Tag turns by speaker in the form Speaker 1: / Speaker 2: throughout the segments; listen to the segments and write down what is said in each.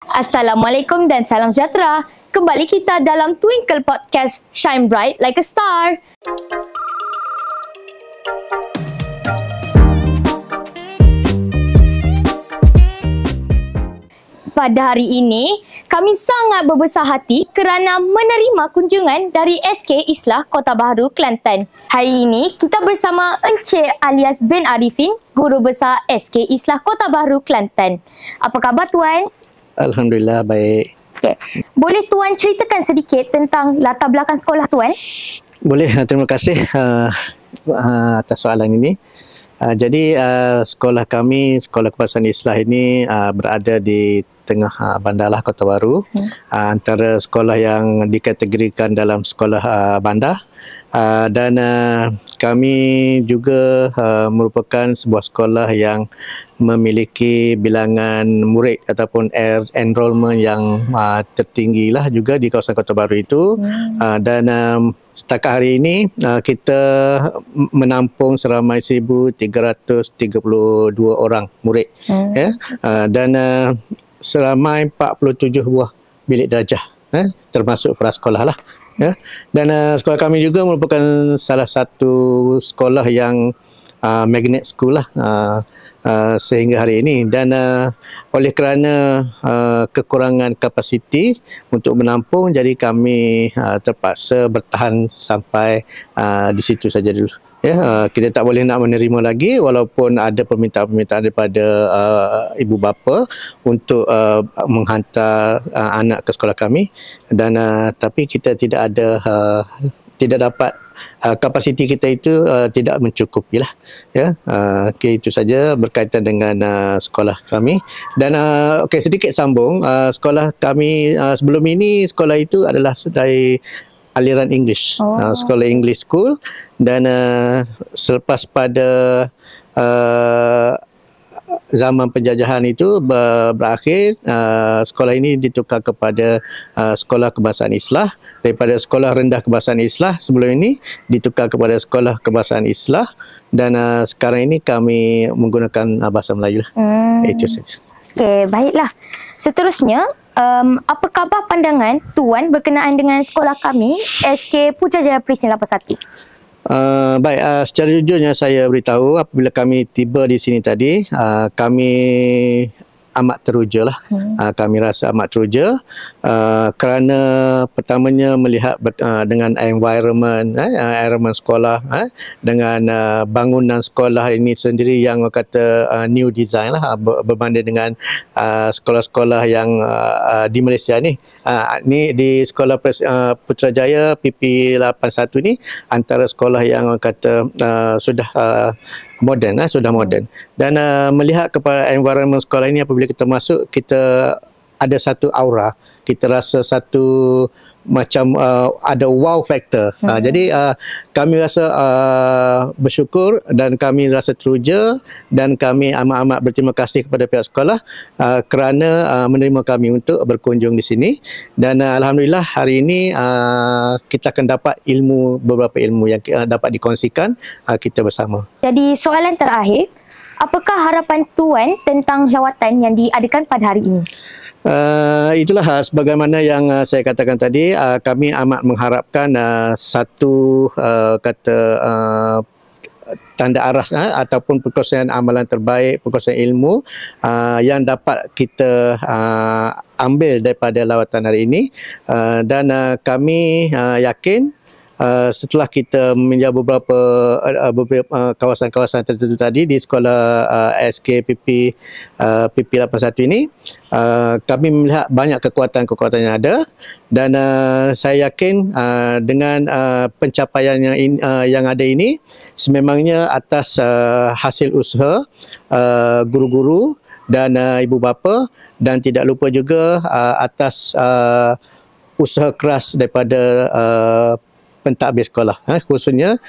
Speaker 1: Assalamualaikum dan salam sejahtera. Kembali kita dalam Twinkle Podcast Shine Bright Like a Star. Pada hari ini, kami sangat berbesar hati kerana menerima kunjungan dari SK Islah Kota Bharu, Kelantan. Hari ini, kita bersama Encik alias bin Arifin, Guru Besar SK Islah Kota Bharu, Kelantan. Apa khabar Tuan?
Speaker 2: Alhamdulillah, baik.
Speaker 1: Okay. Boleh Tuan ceritakan sedikit tentang latar belakang sekolah Tuan?
Speaker 2: Boleh, terima kasih atas soalan ini. Jadi sekolah kami, Sekolah Kebangsaan Islah ini berada di tengah Bandarlah Kota Bharu. Antara sekolah yang dikategorikan dalam sekolah bandar. Dan kami juga merupakan sebuah sekolah yang memiliki bilangan murid ataupun enrollment yang tertinggi lah juga di kawasan Kota Bharu itu. Dan setakat hari ini kita menampung seramai 1,332 orang murid. Ya? Dan seramai 47 buah bilik darjah, termasuk prasekolah lah. Ya. Dan sekolah kami juga merupakan salah satu sekolah yang magnet school lah sehingga hari ini. Dan oleh kerana kekurangan kapasiti untuk menampung, jadi kami terpaksa bertahan sampai di situ saja dulu. Ya, kita tak boleh nak menerima lagi walaupun ada permintaan-permintaan daripada ibu bapa untuk menghantar anak ke sekolah kami, dan tapi kita tidak dapat, kapasiti kita itu tidak mencukupi lah. Ya, itu saja berkaitan dengan sekolah kami. Dan sedikit sambung, sekolah kami sebelum ini, sekolah itu adalah dari aliran English, sekolah English School. Dan selepas pada zaman penjajahan itu berakhir, sekolah ini ditukar kepada Sekolah Kebangsaan Islah. Daripada Sekolah Rendah Kebangsaan Islah sebelum ini ditukar kepada Sekolah Kebangsaan Islah. Dan sekarang ini kami menggunakan bahasa Melayu lah. Itu saja.
Speaker 1: Okey, baiklah. Seterusnya, apa khabar pandangan Tuan berkenaan dengan sekolah kami, SK Putrajaya Presin 81?
Speaker 2: Baik, secara jujurnya saya beritahu, apabila kami tiba di sini tadi, kami amat teruja lah. Kami rasa amat teruja kerana pertamanya melihat dengan environment sekolah, dengan bangunan sekolah ini sendiri yang kata new design lah, berbanding dengan sekolah-sekolah yang di Malaysia ni. Ni di Sekolah Putrajaya PP81 ni antara sekolah yang kata sudah moden, sudah moden. Dan melihat kepada environment sekolah ini, apabila kita masuk, kita ada satu aura, kita rasa satu macam ada wow factor. Jadi kami rasa bersyukur dan kami rasa teruja, dan kami amat-amat berterima kasih kepada pihak sekolah kerana menerima kami untuk berkunjung di sini. Dan alhamdulillah hari ini kita akan dapat beberapa ilmu yang dapat dikongsikan kita bersama.
Speaker 1: Jadi soalan terakhir, apakah harapan Tuan tentang lawatan yang diadakan pada hari ini?
Speaker 2: Itulah sebagaimana yang saya katakan tadi, kami amat mengharapkan satu tanda arah ataupun perkongsian amalan terbaik, perkongsian ilmu yang dapat kita ambil daripada lawatan hari ini. Dan kami yakin setelah kita menjawab beberapa kawasan-kawasan tertentu tadi di sekolah SK PP81 ini, kami melihat banyak kekuatan-kekuatan yang ada. Dan saya yakin dengan pencapaian yang ada ini sememangnya atas hasil usaha guru-guru dan ibu bapa, dan tidak lupa juga atas usaha keras daripada pentadbir sekolah, khususnya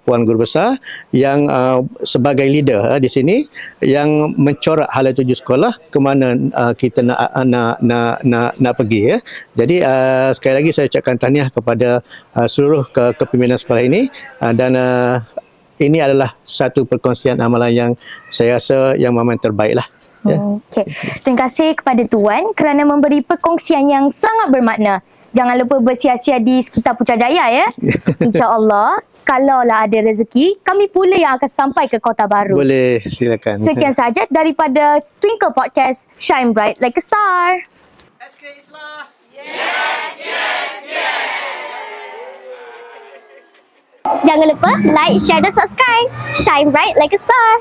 Speaker 2: Puan Guru Besar yang sebagai leader di sini, yang mencorak hala tuju sekolah ke mana kita nak pergi. Jadi sekali lagi saya ucapkan tahniah kepada seluruh kepimpinan sekolah ini, dan ini adalah satu perkongsian amalan yang saya rasa yang memang terbaik lah. Ya.
Speaker 1: Okey. Terima kasih kepada Tuan kerana memberi perkongsian yang sangat bermakna. Jangan lupa bersia-sia di sekitar Putrajaya ya. InsyaAllah, kalaulah ada rezeki, kami pula yang akan sampai ke Kota Baru.
Speaker 2: Boleh, silakan.
Speaker 1: Sekian sahaja daripada Twinkle Podcast. Shine bright like a star.
Speaker 3: SK Islah.
Speaker 4: Jangan lupa like, share dan subscribe. Shine bright like a star.